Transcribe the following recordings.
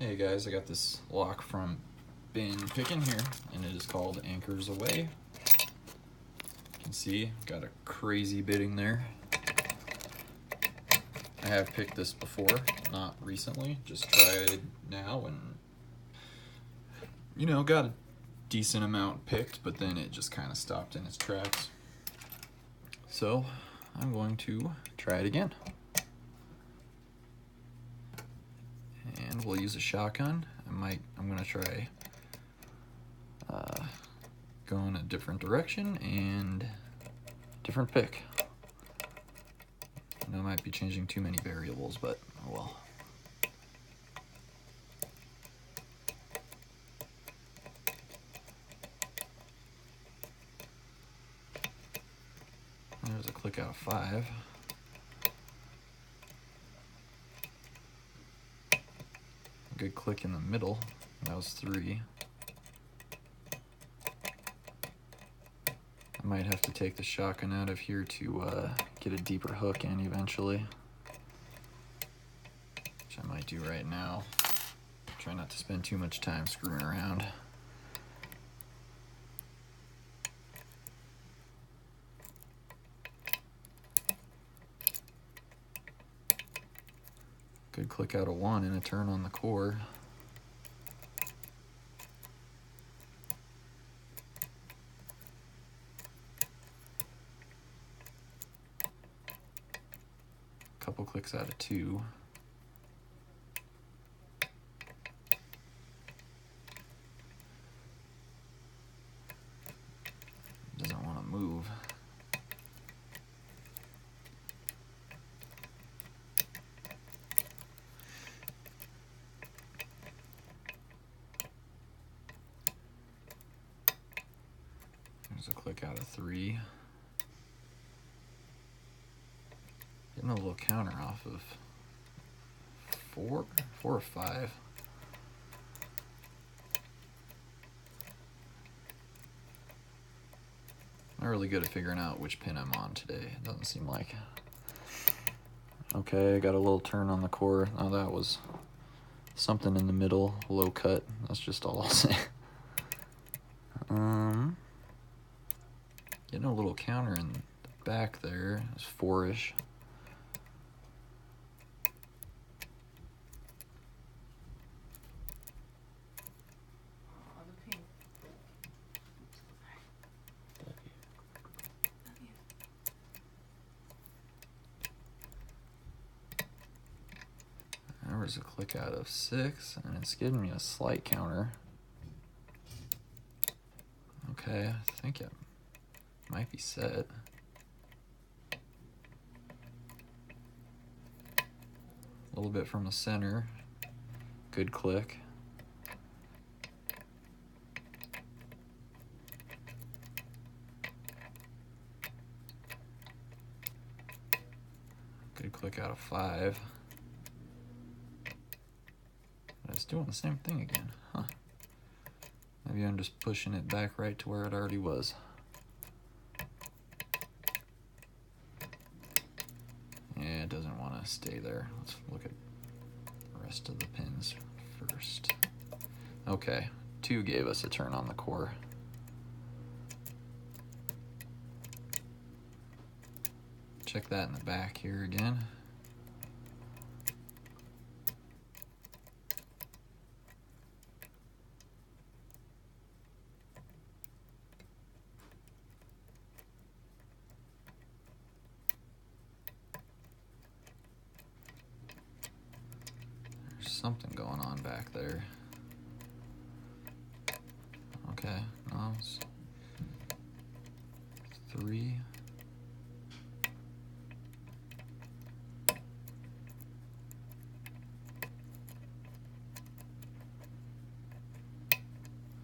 Hey guys, I got this lock from Been Pickin here, and it is called Anchors Aweigh. You can see, got a crazy bitting there. I have picked this before, not recently, just tried now, and got a decent amount picked, but then it just kind of stopped in its tracks. So I'm going to try it again. And we'll use a shotgun. I'm gonna try going a different direction and different pick. I know I might be changing too many variables, but oh well. There's a click out of 5. A good click in the middle. That was 3. I might have to take the shotgun out of here to get a deeper hook in eventually, which I might do right now. Try not to spend too much time screwing around. Good click out of 1 and a turn on the core. Couple clicks out of 2. Doesn't want to move. There's a click out of 3. Getting a little counter off of 4 or 5. Not really good at figuring out which pin I'm on today. It doesn't seem like. Okay, I got a little turn on the core. Oh, that was something in the middle, low cut. That's just all I'll say. Getting a little counter in the back there. It's 4-ish. There's a click out of 6, and it's giving me a slight counter. Okay, I think it might be set. A little bit from the center. Good click. Good click out of 5. It's doing the same thing again, huh? Maybe I'm just pushing it back right to where it already was. Yeah, it doesn't want to stay there. Let's look at the rest of the pins first. Okay, 2 gave us a turn on the core. Check that in the back here again. Something going on back there. Okay, no, it's 3.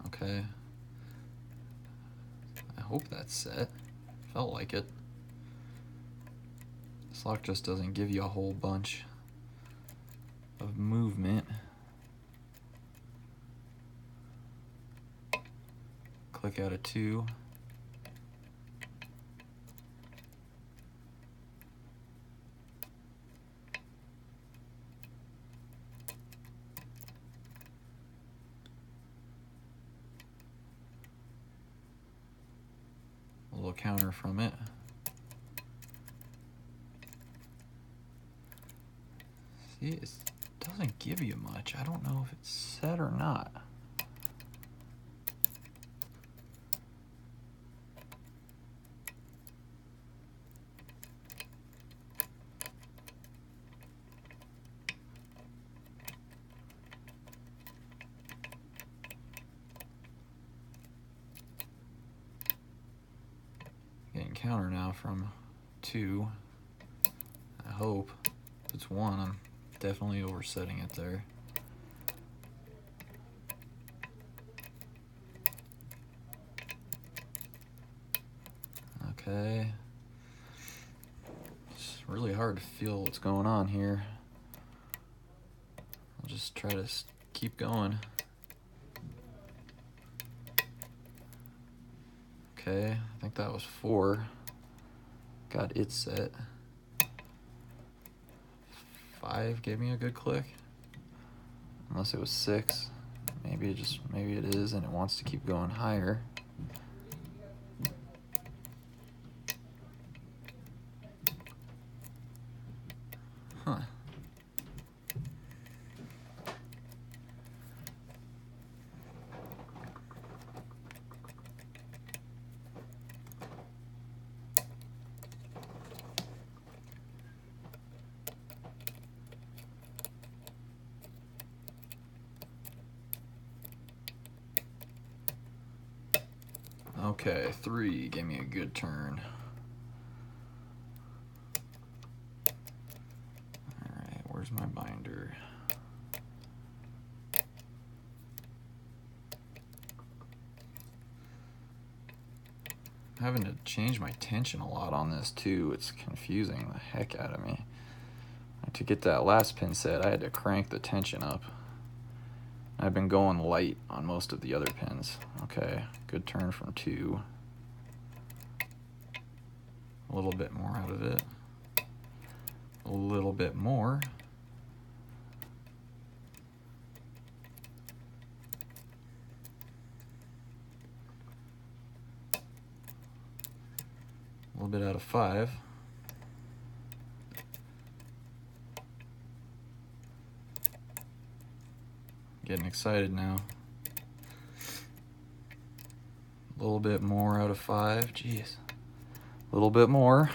Okay. I hope that's set. Felt like it. This lock just doesn't give you a whole bunch of movement. Click out of 2. counter from it. See, it doesn't give you much. I don't know if it's set or not. Getting counter now from 2. I hope. If it's 1, I'm definitely oversetting it there. Okay. It's really hard to feel what's going on here. I'll just try to keep going. Okay, I think that was 4. Got it set. 5 gave me a good click. Unless it was 6. Maybe it is and it wants to keep going higher. Huh. Okay, 3 gave me a good turn. Alright, where's my binder? I'm having to change my tension a lot on this too. It's confusing the heck out of me. To get that last pin set, I had to crank the tension up. I've been going light on most of the other pins. Okay, good turn from 2. A little bit more out of it. A little bit more. A little bit out of 5. Getting excited now. A little bit more out of 5. Jeez. A little bit more.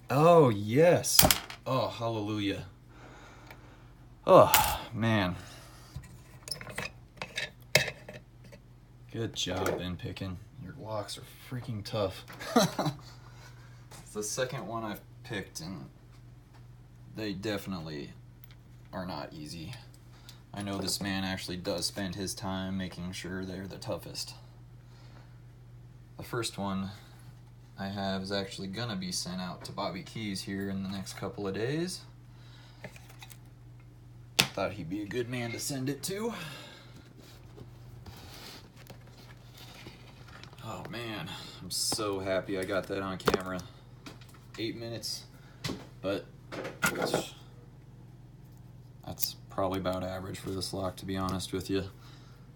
Oh, yes. Oh, hallelujah. Oh, man. Good job, Been Pickin. Your locks are freaking tough. It's the second one I've picked, and they definitely are not easy. I know this man actually does spend his time making sure they're the toughest. The first one I have is actually gonna be sent out to Bobby Keys here in the next couple of days. Thought he'd be a good man to send it to. Oh man, I'm so happy I got that on camera. 8 minutes, but that's probably about average for this lock, to be honest with you.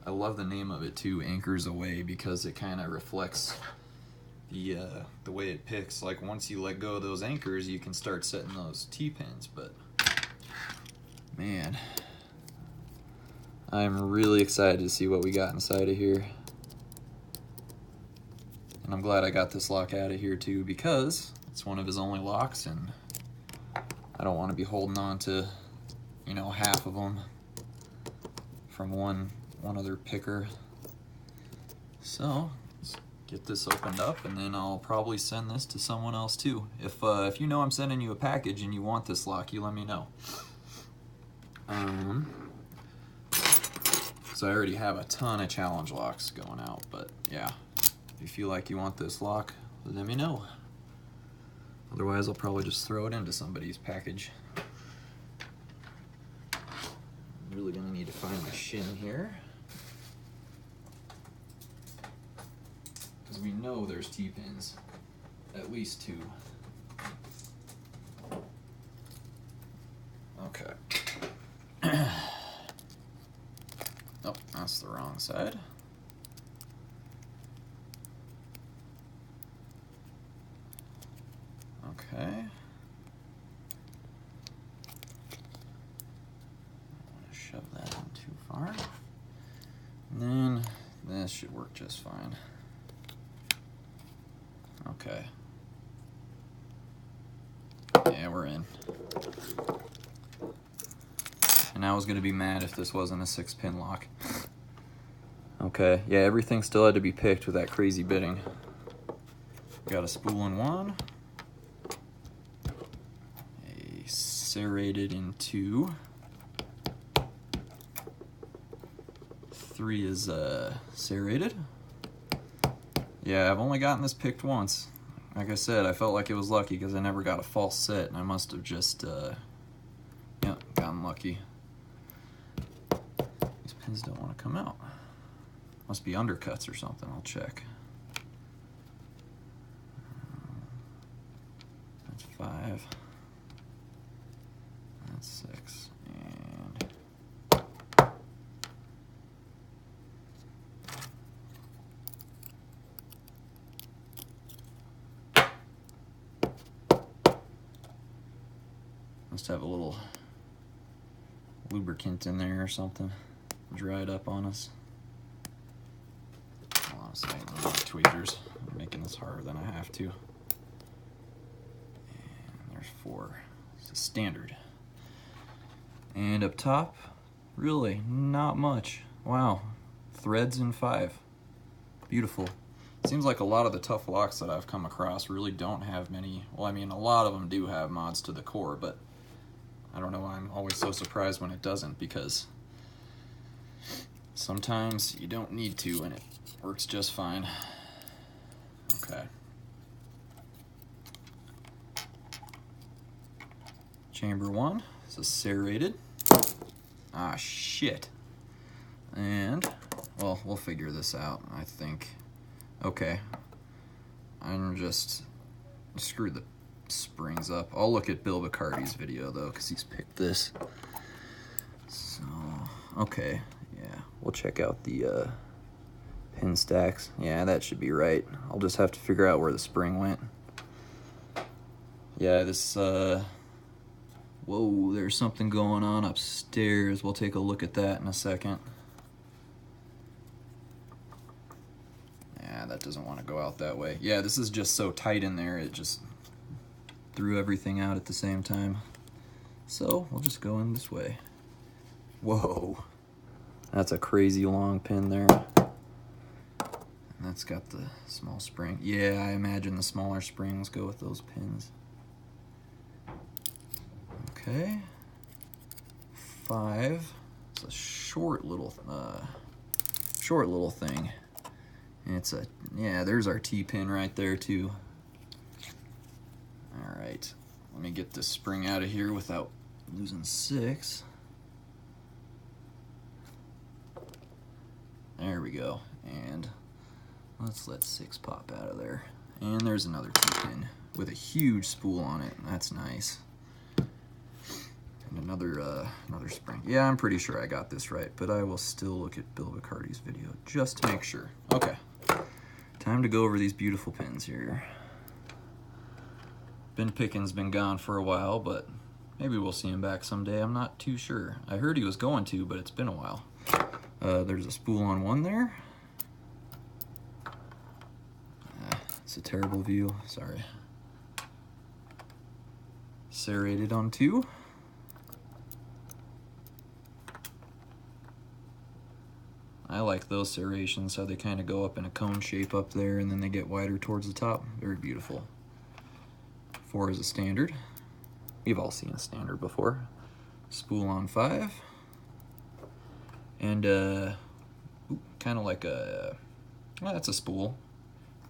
I love the name of it too, Anchors Aweigh, because it kind of reflects the way it picks. Like once you let go of those anchors, you can start setting those T-pins, but man, I'm really excited to see what we got inside of here. And I'm glad I got this lock out of here too, because it's one of his only locks and I don't want to be holding on to, you know, half of them from one other picker. So let's get this opened up, and then I'll probably send this to someone else too. If you know I'm sending you a package and you want this lock, you let me know. So I already have a ton of challenge locks going out, but yeah, if you feel like you want this lock, let me know. Otherwise, I'll probably just throw it into somebody's package. I'm really gonna need to find my shim here, because we know there's T-pins, at least 2. Okay. Oh, that's the wrong side. Okay. I don't want to shove that in too far. And then this should work just fine. Okay. Yeah, we're in. And I was going to be mad if this wasn't a 6-pin lock. Okay, yeah, everything still had to be picked with that crazy bitting. Got a spool in 1. A serrated in 2. 3 is serrated. Yeah, I've only gotten this picked once. Like I said, I felt like it was lucky because I never got a false set, and I must have just, yeah, gotten lucky. These pins don't want to come out. Must be undercuts or something. I'll check. That's 5. That's 6. And must have a little lubricant in there or something. Dried up on us. Honestly, I don't know, tweezers. I'm making this harder than I have to. And there's 4. It's a standard. And up top, really not much. Wow, threads in 5. Beautiful. Seems like a lot of the tough locks that I've come across really don't have many. Well, I mean, a lot of them do have mods to the core, but I don't know why I'm always so surprised when it doesn't, because sometimes you don't need to and it works just fine. Okay. Chamber 1 is a serrated. Ah, shit. And, well, we'll figure this out, I think. Okay. I'm just screwed the springs up. I'll look at Bill Bacardi's video, though, because he's picked this. So, okay. Yeah, we'll check out the pin stacks. Yeah, that should be right. I'll just have to figure out where the spring went. Yeah, this, whoa, there's something going on upstairs. We'll take a look at that in a second. Yeah, that doesn't want to go out that way. Yeah, this is just so tight in there, it just threw everything out at the same time. So, we'll just go in this way. Whoa. That's a crazy long pin there. And that's got the small spring. Yeah, I imagine the smaller springs go with those pins. Okay. 5. It's a short little thing. And it's a, yeah, there's our T-pin right there too. All right, let me get this spring out of here without losing 6. There we go. And let's let 6 pop out of there. And there's another T-pin with a huge spool on it. That's nice. And another spring. Yeah, I'm pretty sure I got this right, but I will still look at Bill Bacardi's video just to make sure. Okay, time to go over these beautiful pins here. Been Pickin's been gone for a while, but maybe we'll see him back someday. I'm not too sure. I heard he was going to, but it's been a while. There's a spool on 1 there. It's a terrible view, sorry. Serrated on 2. I like those serrations, how they kind of go up in a cone shape up there and then they get wider towards the top. Very beautiful. 4 is a standard. You've all seen a standard before. Spool on 5. And kind of like a, well, that's a spool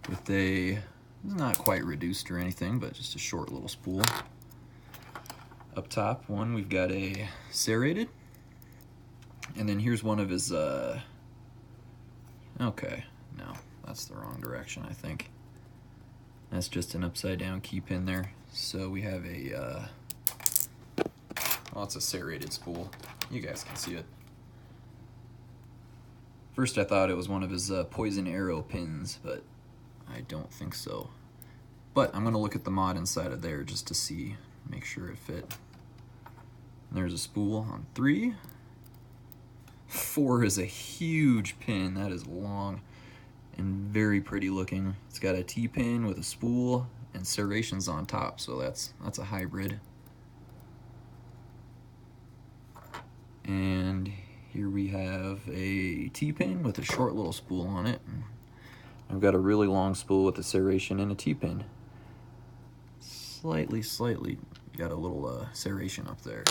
with a, not quite reduced or anything, but just a short little spool. Up top one, we've got a serrated. And then here's one of his, okay, no, that's the wrong direction, I think. That's just an upside down key pin there. So we have a, Well, it's a serrated spool. You guys can see it. First I thought it was one of his poison arrow pins, but I don't think so. But I'm gonna look at the mod inside of there just to see, make sure it fit. And there's a spool on 3. 4 is a huge pin. That is long and very pretty looking. It's got a T-pin with a spool and serrations on top, so that's a hybrid. And here we have a T-pin with a short little spool on it. I've got a really long spool with a serration and a T-pin. Slightly got a little serration up there.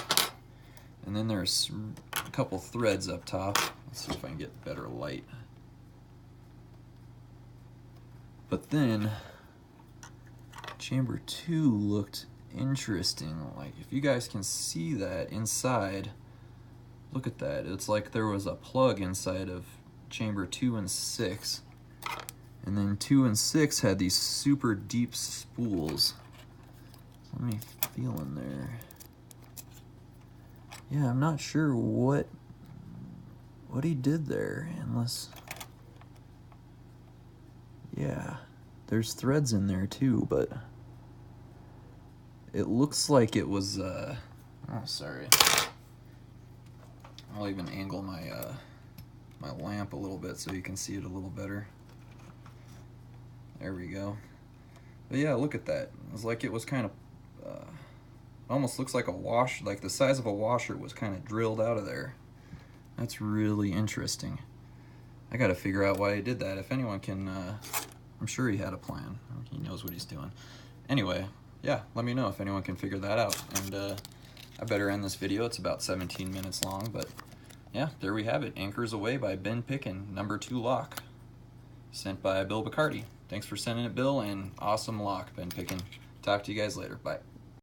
And then there's a couple threads up top. Let's see if I can get better light. But then chamber 2 looked interesting. Like, if you guys can see that inside, look at that. It's like there was a plug inside of chamber 2 and 6. And then 2 and 6 had these super deep spools. Let me feel in there. Yeah, I'm not sure what he did there, unless... Yeah, there's threads in there too, but it looks like it was, oh, sorry. I'll even angle my my lamp a little bit so you can see it a little better. There we go. But yeah, look at that. It was like it was kind of, almost looks like a wash, like the size of a washer was kind of drilled out of there. That's really interesting. I gotta figure out why he did that. If anyone can, I'm sure he had a plan. He knows what he's doing. Anyway, yeah, let me know if anyone can figure that out. And I better end this video. It's about 17 minutes long, but yeah, there we have it. Anchors Aweigh by Been Pickin, number 2 lock. Sent by Bill Bacardi. Thanks for sending it, Bill, and awesome lock, Been Pickin. Talk to you guys later. Bye.